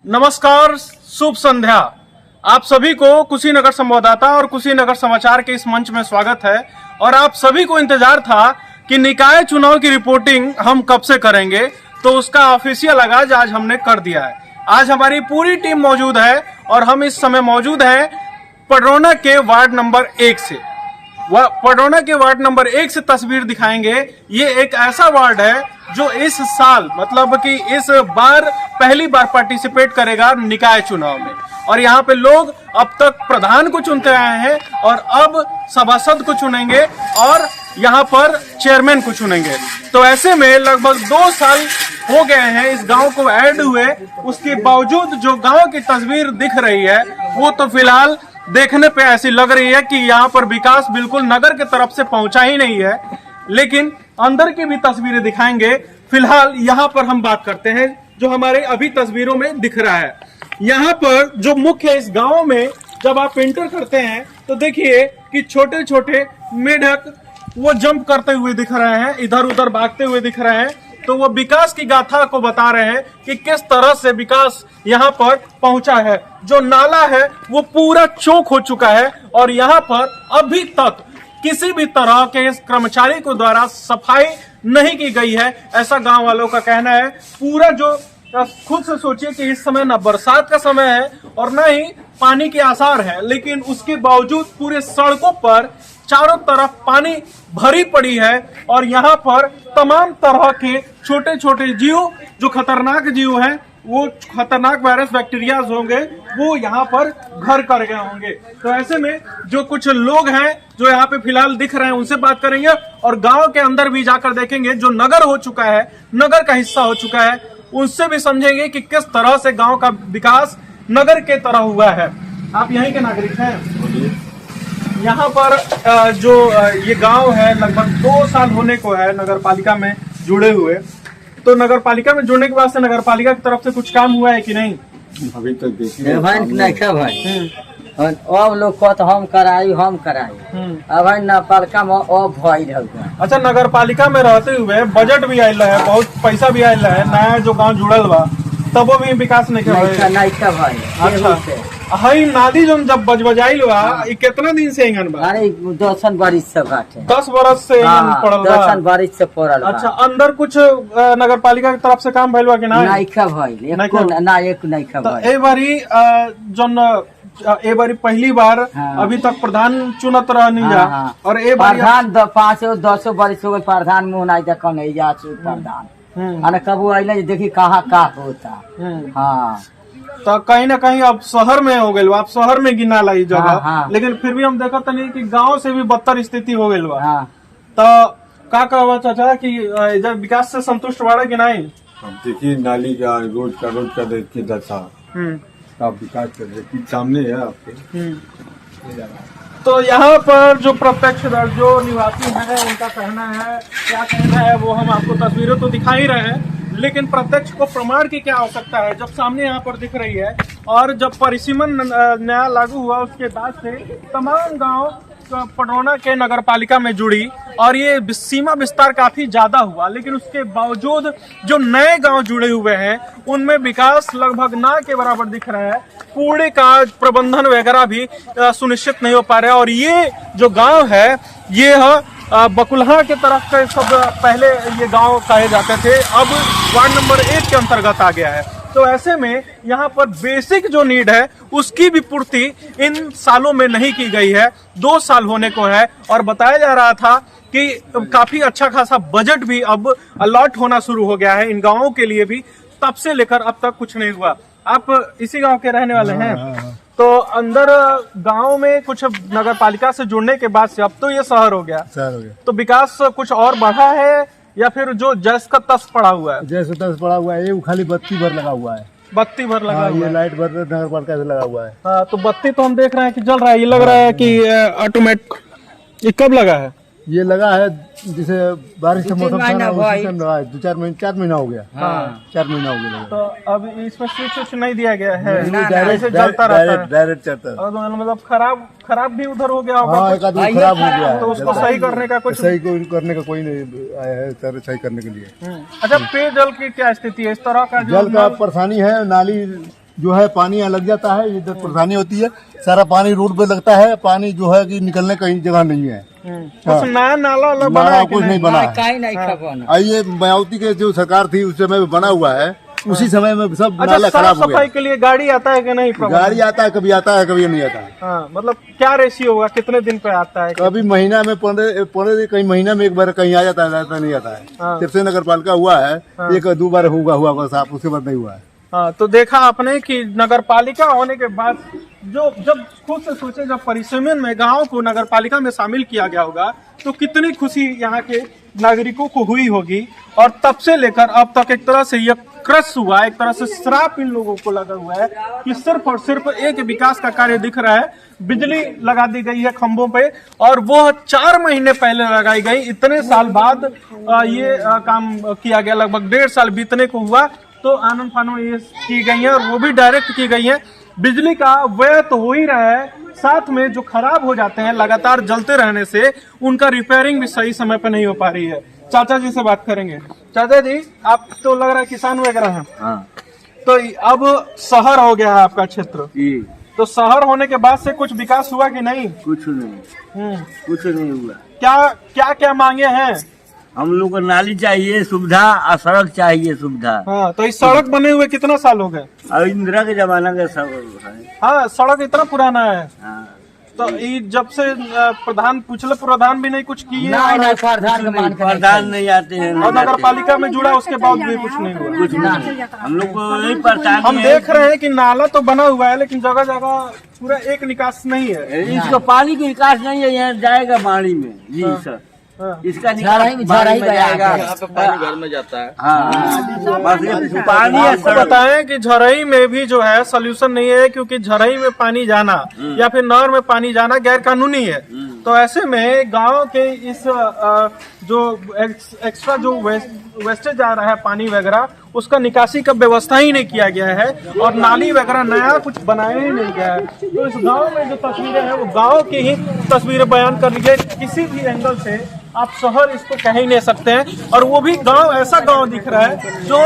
नमस्कार, शुभ संध्या। आप सभी को कुशीनगर संवाददाता और कुशीनगर समाचार के इस मंच में स्वागत है। और आप सभी को इंतजार था कि निकाय चुनाव की रिपोर्टिंग हम कब से करेंगे, तो उसका ऑफिशियल आगाज आज हमने कर दिया है। आज हमारी पूरी टीम मौजूद है और हम इस समय मौजूद हैं पडरौना के वार्ड नंबर 1 से। पडरौना के वार्ड नंबर 1 से तस्वीर दिखाएंगे। ये एक ऐसा वार्ड है जो इस साल मतलब कि इस बार पहली बार पार्टिसिपेट करेगा निकाय चुनाव में। और यहाँ पे लोग अब तक प्रधान को चुनते आए हैं और अब सभासद को चुनेंगे और यहाँ पर चेयरमैन को चुनेंगे। तो ऐसे में लगभग 2 साल हो गए हैं इस गांव को ऐड हुए, उसके बावजूद जो गांव की तस्वीर दिख रही है वो तो फिलहाल देखने पे ऐसी लग रही है कि यहाँ पर विकास बिल्कुल नगर के तरफ से पहुंचा ही नहीं है। लेकिन अंदर की भी तस्वीरें दिखाएंगे। फिलहाल यहाँ पर हम बात करते हैं जो हमारे अभी तस्वीरों में दिख रहा है। यहाँ पर जो मुख्य इस गांव में जब आप एंटर करते हैं तो देखिए कि छोटे छोटे मेढक वो जंप करते हुए दिख रहे हैं, इधर उधर भागते हुए दिख रहे हैं। तो वो विकास की गाथा को बता रहे हैं कि किस तरह से विकास यहाँ पर पहुंचा है। जो नाला है वो पूरा चौक हो चुका है और यहाँ पर अभी तक किसी भी तरह के कर्मचारी को द्वारा सफाई नहीं की गई है, ऐसा गांव वालों का कहना है। पूरा जो खुद से सोचिए कि इस समय ना बरसात का समय है और न ही पानी के आसार है, लेकिन उसके बावजूद पूरे सड़कों पर चारों तरफ पानी भरी पड़ी है और यहाँ पर तमाम तरह के छोटे छोटे जीव जो खतरनाक जीव हैं, वो खतरनाक वायरस बैक्टीरिया होंगे, वो यहाँ पर घर कर गए होंगे। तो ऐसे में जो कुछ लोग हैं जो यहाँ पे फिलहाल दिख रहे हैं उनसे बात करेंगे और गांव के अंदर भी जाकर देखेंगे जो नगर हो चुका है, नगर का हिस्सा हो चुका है, उनसे भी समझेंगे कि किस तरह से गांव का विकास नगर के तरह हुआ है। आप यहीं के नागरिक हैं। यहाँ पर जो ये गांव है लगभग 2 साल होने को है नगर पालिका में जुड़े हुए। तो नगर पालिका में जुड़ने के बाद से नगर पालिका की तरफ से कुछ काम हुआ है कि नहीं? अभी तक देखिए भाई अब लोग कहते हम कराई अब नगरपालिका में अब भइल है। अच्छा, नगर पालिका में रहते हुए बजट भी आयल है, बहुत पैसा भी आयल है, नया जो गांव जुड़ल बा तब वो भी विकास नहीं नहीं भाई। अच्छा, हई नाली जो जब बजबजाइल बा कितना दिन से इंगन बा? अरे 10 बरिस से बाटे, 10 बरस से पड़ल बा। 10 बरिस से पड़ल बा। अच्छा, अंदर कुछ नगर पालिका की तरफ से काम भइल बा कि नहीं? नहीं। ए बारी ए बारी पहली बार अभी तक प्रधान चुनत रहनी जा और ए बारी प्रधान 5-10 बरिस हो गए प्रधान मुँह नहीं देखा नहीं जा प्रधान अरे कबू आइले देखी कहाँ का होता। हाँ, तो कहीं ना कहीं अब शहर में हो गई, आप शहर में गिना लाई जगह। लेकिन फिर भी हम देखा नहीं कि गांव से भी बदतर स्थिति हो गई बा। तो का कहवा चाचा कि इधर विकास से संतुष्ट बाड़ा कि नहीं? अब देखिए नाली का रोड का देखिए दशा आप विकास कर रहे सामने है आपके। तो यहाँ पर जो प्रत्यक्ष जो निवासी हैं उनका कहना है, क्या कहना है वो हम आपको तस्वीरें तो दिखा ही रहे हैं, लेकिन प्रत्यक्ष को प्रमाण की क्या आवश्यकता है जब सामने यहाँ पर दिख रही है। और जब परिसीमन न्याय लागू हुआ उसके बाद से तमाम गांव पडरौना के नगर पालिका में जुड़ी और ये सीमा विस्तार काफी ज्यादा हुआ, लेकिन उसके बावजूद जो नए गांव जुड़े हुए हैं उनमें विकास लगभग ना के बराबर दिख रहा है। कूड़े का प्रबंधन वगैरह भी सुनिश्चित नहीं हो पा रहा है। और ये जो गांव है ये बकुलहा के तरफ से सब पहले ये गांव कहे जाते थे, अब वार्ड नंबर 1 के अंतर्गत आ गया है। तो ऐसे में यहाँ पर बेसिक जो नीड है उसकी भी पूर्ति इन सालों में नहीं की गई है। 2 साल होने को है और बताया जा रहा था कि काफी अच्छा खासा बजट भी अब अलॉट होना शुरू हो गया है इन गांवों के लिए भी। तब से लेकर अब तक कुछ नहीं हुआ। आप इसी गांव के रहने वाले हैं? तो अंदर गांव में कुछ नगर पालिका से जुड़ने के बाद से अब तो ये शहर हो गया। तो विकास कुछ और बढ़ा है या फिर जो जैस का तस पड़ा हुआ है? जैसे तस पड़ा हुआ है, ये खाली बत्ती भर लगा हुआ है। बत्ती भर लगा हुआ है, ये लाइट भर नगर पालिका से लगा हुआ है। हाँ, तो बत्ती तो हम देख रहे हैं कि जल रहा है। ये लग रहा है कि ऑटोमेटिक। ये कब लगा है? ये लगा है जैसे बारिश का मौसम था ना, उसी टाइम लगा है। 4 महीना हो गया। 4 महीना हो गया। तो अब इसमें स्विच नहीं दिया गया है, डायरेक्ट चलता है। मतलब खराब भी उधर हो गया होगा। एक आदमी खराब हो गया, तो उसको सही करने का सही करने का कोई नहीं आया है सही करने के लिए। अच्छा, पेयजल की क्या स्थिति है? इस तरह का जल का परेशानी है, नाली जो है पानी यहाँ लग जाता है, इधर परेशानी होती है, सारा पानी रोड पे लगता है, पानी जो है कि निकलने कहीं जगह नहीं है। कुछ नया नाला वाला बना बना है कि कुछ नहीं बना है। कहीं नहीं खपना। आइए मायावती के जो सरकार थी उस समय में बना हुआ है, उसी समय में सब अच्छा, नाला साफ खराब हो सफाई गया। के लिए गाड़ी आता है कि नहीं प्रबंधन? गाड़ी आता है, कभी आता है कभी नहीं आता है। हाँ, मतलब क्या रेशियो होगा, कितने दिन पे आता है? कभी महीना में 15 कहीं महीना में एक बार कहीं आ जाता है, रहता नहीं आता हाँ। है। जब से नगर पालिका हुआ है 1-2 बार हुआ बस, आप उसके बाद नहीं हुआ है। हाँ, तो देखा आपने कि नगर पालिका होने के बाद जो जब खुद से सोचे, जब परिसीमन में गांव को नगर पालिका में शामिल किया गया होगा तो कितनी खुशी यहाँ के नागरिकों को हुई होगी। और तब से लेकर अब तक एक तरह से यह क्रश हुआ, एक तरह से श्राप इन लोगों को लगा हुआ है कि सिर्फ और सिर्फ एक विकास का कार्य दिख रहा है। बिजली लगा दी गई है खंभों पे, और वो 4 महीने पहले लगाई गई। इतने साल बाद ये काम किया गया, लगभग 1.5 साल बीतने को हुआ, तो आनंद फानन ये की गई है, और वो भी डायरेक्ट की गई है। बिजली का व्यय तो हो ही रहा है, साथ में जो खराब हो जाते हैं लगातार जलते रहने से उनका रिपेयरिंग भी सही समय पर नहीं हो पा रही है। चाचा जी से बात करेंगे। चाचा जी, आप तो लग रहा है किसान वगैरह हैं। हाँ तो अब शहर हो गया है आपका क्षेत्र, जी, तो शहर होने के बाद से कुछ विकास हुआ कि नहीं? कुछ नहीं, कुछ नहीं हुआ। क्या क्या मांगे हैं? हम लोग को नाली चाहिए सुविधा और सड़क चाहिए सुविधा। हाँ, तो इस सड़क बने हुए कितना साल हो गए? और इंदिरा के जमाना का सब है। हाँ, सड़क इतना पुराना है। हाँ, तो ये जब से पिछले प्रधान भी नहीं कुछ किए, नहीं प्रधान के मान के नहीं प्रधान नहीं आते हैं, और नगर पालिका में जुड़ा उसके बाद भी कुछ नहीं हुआ। कुछ नहीं। हम लोग को यही परेशानी हम है। देख रहे हैं कि नाला तो बना हुआ है, लेकिन जगह जगह पूरा एक निकास नहीं है। इसको पानी की निकास नहीं है, यहाँ जाएगा बाड़ी में। जी सर, हाँ। इसका झराई में बाड़ी में जाएगा। जाएगा। यहाँ पे पानी घर में जाता है। हाँ, बस ये पानी है। आपको बताएं कि झरई में भी जो है सोल्यूशन नहीं है, क्योंकि झरई में पानी जाना या फिर नहर में पानी जाना गैर कानूनी है। तो ऐसे में गांव के इस जो एक्स्ट्रा जो वेस्टेज आ रहा है पानी वगैरह, उसका निकासी का व्यवस्था ही नहीं किया गया है, और नाली वगैरह नया कुछ बनाया ही नहीं गया है। तो इस गांव में जो तस्वीरें हैं वो गांव की ही तस्वीरें बयान कर लीजिए। किसी भी एंगल से आप शहर इसको कह ही नहीं सकते हैं, और वो भी गांव ऐसा गांव दिख रहा है जो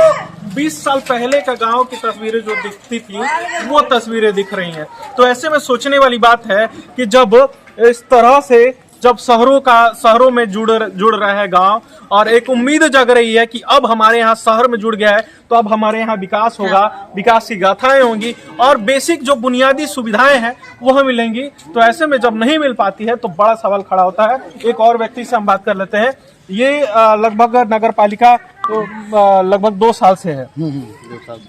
20 साल पहले का गांव की तस्वीरें जो दिखती थी वो तस्वीरें दिख रही हैं। तो ऐसे में सोचने वाली बात है कि जब इस तरह से जब शहरों में जुड़ रहा है गांव, और एक उम्मीद जग रही है कि अब हमारे यहाँ शहर में जुड़ गया है तो अब हमारे यहाँ विकास होगा, विकास की गाथाएं होंगी, और बेसिक जो बुनियादी सुविधाएं हैं वह मिलेंगी। तो ऐसे में जब नहीं मिल पाती है तो बड़ा सवाल खड़ा होता है। एक और व्यक्ति से हम बात कर लेते हैं। ये लगभग नगर पालिका तो लगभग 2 साल से है।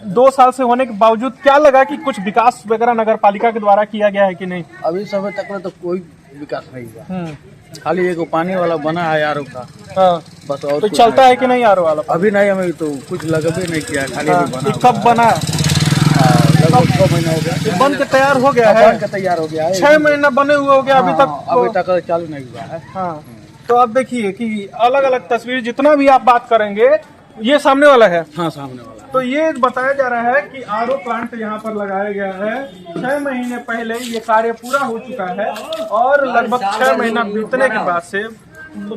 2 साल से होने के बावजूद क्या लगा कि कुछ विकास वगैरह नगर पालिका के द्वारा किया गया है कि नहीं? अभी समय तक में तो कोई विकास नहीं हुआ। खाली एक पानी वाला बना है आरओ का, हाँ। बस। और तो कुछ चलता नहीं। है कि नहीं आरओ वाला? अभी नहीं, हमें तो कुछ लगा भी नहीं किया, खाली अभी बना ये कब बना है? लगभग 6 महीना हो गया। ये बन के तैयार हो गया है? बन के तैयार हो गया है। 6 महीना बने हुए हो गया अभी अभी तक? तक चालू नहीं हुआ है। हाँ। तो अब देखिए कि अलग अलग तस्वीर जितना भी आप बात करेंगे, ये सामने वाला है। हाँ, सामने वाला। तो ये बताया जा रहा है कि आरओ प्लांट यहाँ पर लगाया गया है। 6 महीने पहले ये कार्य पूरा हो चुका है, और लगभग 6 महीना बीतने के बाद से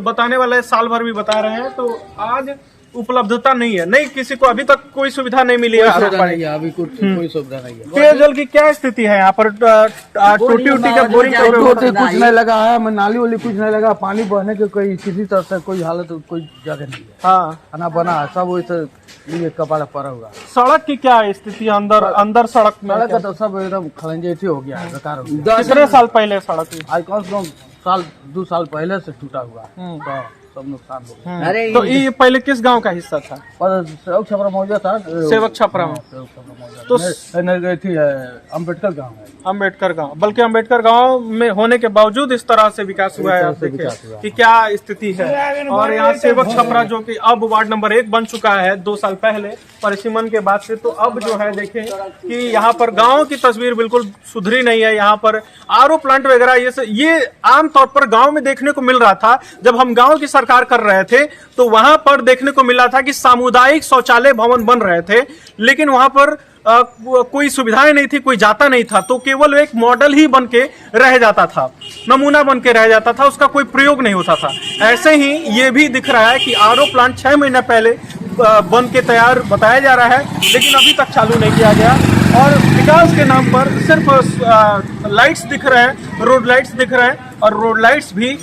बताने वाले साल भर भी बता रहे हैं, तो आज उपलब्धता नहीं है। नहीं, किसी को अभी तक कोई सुविधा नहीं मिली है। अभी कोई सुविधा नहीं है। पेयजल की क्या स्थिति है यहाँ पर? टूटी उटी का बोरिंग कुछ नहीं लगा है, नाली वाली कुछ नहीं लगा, पानी बहने के कोई किसी तरह से कोई हालत कोई जगह नहीं है। हाँ, खाना बना है सब वैसे ये कपड़ा पड़ा हुआ। सड़क की क्या स्थिति? अंदर सड़क में सड़क का तो सब एकदम खलंजे हो गया है, बेकार हो गया। कितने साल पहले सड़क की? आज कम से कम 2 साल पहले से टूटा हुआ है, तो सब नुकसान हो गया। अरे तो ये पहले किस गांव का हिस्सा था? और सेवक छपरा मौजा था। सेवक छपरा में। सेवक छपरा मौजा तो थी अम्बेडकर गाँव है। अम्बेडकर गांव, बल्कि अम्बेडकर गांव में होने के बावजूद इस तरह से विकास हुआ है। आप देखिए कि क्या स्थिति है। और यहाँ सेवक छपरा जो कि अब वार्ड नंबर 1 बन चुका है 2 साल पहले परिसीमन के बाद से, तो अब जो है देखें कि यहाँ पर गांव की तस्वीर बिल्कुल सुधरी नहीं है। यहाँ पर आरओ प्लांट वगैरह ये आमतौर पर गांव में देखने को मिल रहा था। जब हम गांव की सरकार कर रहे थे तो वहां पर देखने को मिला था कि सामुदायिक शौचालय भवन बन रहे थे, लेकिन वहां पर कोई सुविधाएं नहीं थी, कोई जाता नहीं था, तो केवल एक मॉडल ही बन के रह जाता था, नमूना बन के रह जाता था, उसका कोई प्रयोग नहीं होता था। ऐसे ही ये भी दिख रहा है कि आरओ प्लांट 6 महीने पहले बन के तैयार बताया जा रहा है, लेकिन अभी तक चालू नहीं किया गया। और विकास के नाम पर सिर्फ लाइट्स दिख रहे हैं, रोड लाइट्स दिख रहे हैं, और रोड लाइट्स भी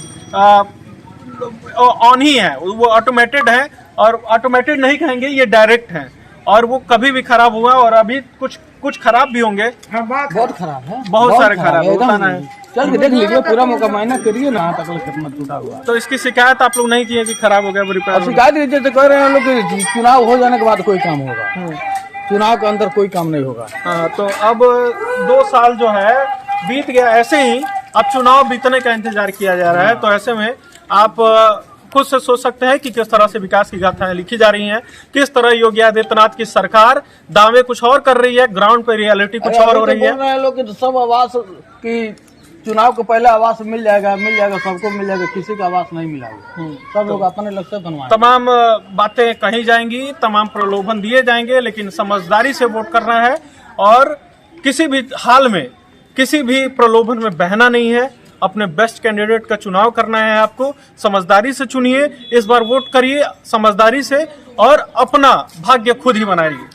ऑन ही है, वो ऑटोमेटेड है, और ऑटोमेटेड नहीं कहेंगे, ये डायरेक्ट है, और वो कभी भी खराब हुआ, और अभी कुछ खराब भी होंगे, बहुत खराब है, बहुत सारे खराब होता ना है। चल के देख लीजिए, पूरा मौका मायना करिए ना, तक कितना टूटा हुआ है। तो इसकी शिकायत आप लोग नहीं किए कि खराब हो गया वो अब रिपेयर? शिकायत कीजिए तो कह रहे हैं लोग कि चुनाव हो जाने के बाद कोई काम होगा, चुनाव के अंदर कोई काम नहीं होगा। हाँ, तो अब 2 साल जो है बीत गया, ऐसे ही अब चुनाव बीतने का इंतजार किया जा रहा है। तो ऐसे में आप खुद से सोच सकते हैं कि किस तरह से विकास की गाथाएं लिखी जा रही हैं, किस तरह योगी आदित्यनाथ की सरकार दावे कुछ और कर रही है, ग्राउंड पे रियलिटी कुछ और हो रही है। बोल रहे हैं लोग कि सब आवास की चुनाव के पहले आवास मिल जाएगा, सबको मिल जाएगा, किसी का आवास नहीं मिला है। सब लोग अपने लग से बनवाए। तमाम बातें कही जाएंगी, तमाम प्रलोभन दिए जाएंगे, लेकिन समझदारी से वोट करना है, और किसी भी हाल में किसी भी प्रलोभन में बहना नहीं है। अपने बेस्ट कैंडिडेट का चुनाव करना है आपको, समझदारी से चुनिए, इस बार वोट करिए समझदारी से, और अपना भाग्य खुद ही बनाइए।